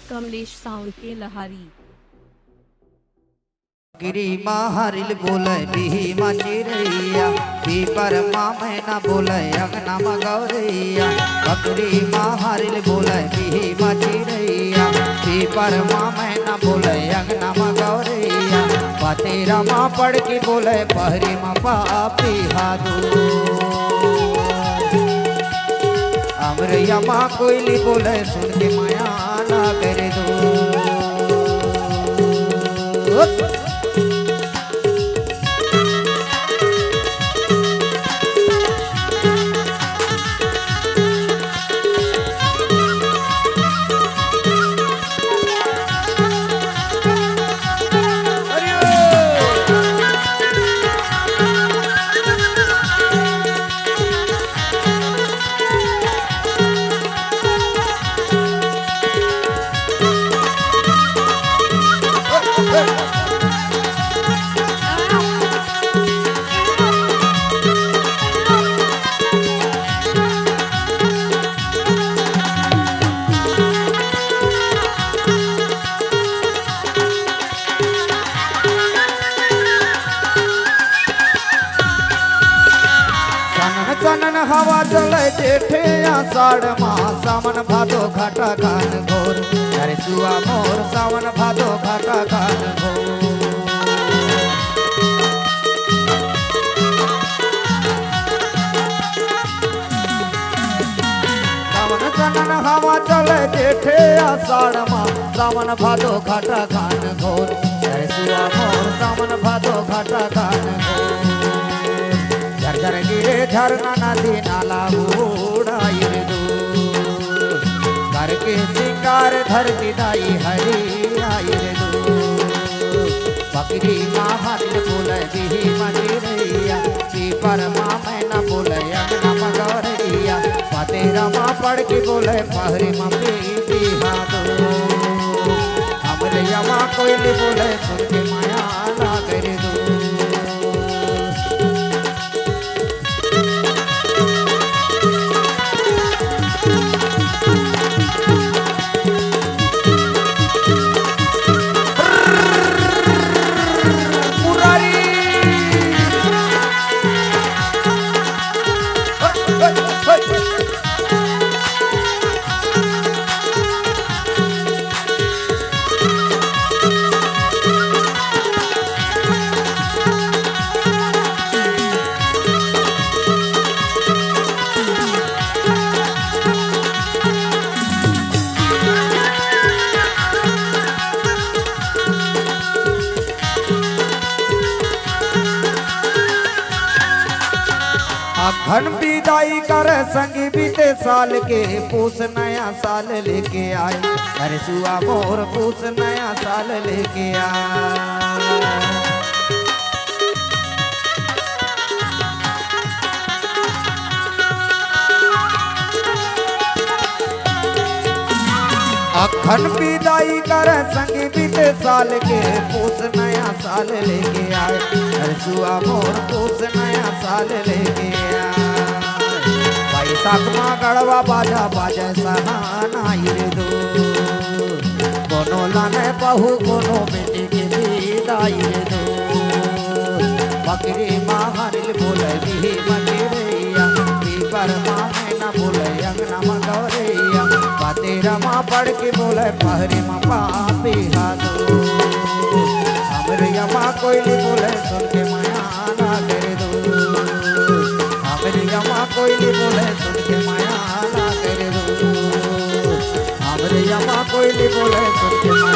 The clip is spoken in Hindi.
कमलेश साउंड के लहारी। गिरी माहरिल बोले बिही चिरैया पीपर मैना बोले अंगना गौरैया। बकरी माहरिल बोले बिही चिरैया पीपर मैना बोले अंगना गौरैया। पतेरा माँ पढ़ के बोले पहरी माँ पापी हादू। अमरैया माँ कोयली बोले सुन के माया ना करे दो। सनन हवा चले जेठे आषाढ़ माह सावन भादो घाटा खान घोर। अरे सुआ मोर सावन भादो घाटा खान घोर। सावन सनन हवा चले जेठे आषाढ़ माह सावन भादो घाटा खान घोर। अरे सुआ मोर सावन भादो घाटा खान घोर। झर गिरे झरना नदी नाला उड़ाई रे दो। घर के सिंगार धरती दाई हरी आई रे दो। बकरी माँ हरिल बोले बिही चिरैया पीपर माँ मैना बोले अंगना गौरैया। पतेरा माँ पढ़ के बोले पहरी माँ पी हादो। अमरैया माँ कोयली बोले सुन के माया ना करे दो। घन विदाई कर संगी बीते साल के पूस नया साल लेके आए। अरे सुआ मोर पूस नया साल लेके आए। अखन विदाई कर संगी बीते साल के पूस नया साल लेके आए। अरे सुआ मोर पूस नया साल लेके आए। बैसाख माँ गड़वा बाजा बाजे सहाना रे दो। कोनो लाने बहू कोनो बेटी के विदाई रे दो। बकरी माँ हरिल बोले बिही चिरैया पीपर माँ मैना बोले अंगना गौरैया। पतेरा माँ पढ़ के बोले पहरी माँ पापी हादो। अमरैया माँ कोयली बोले सुन के माया ना करे दो। अमरैया माँ कोयली बोले सुन के माया ना करे दो। अमरैया माँ कोयली बोले सुन के माया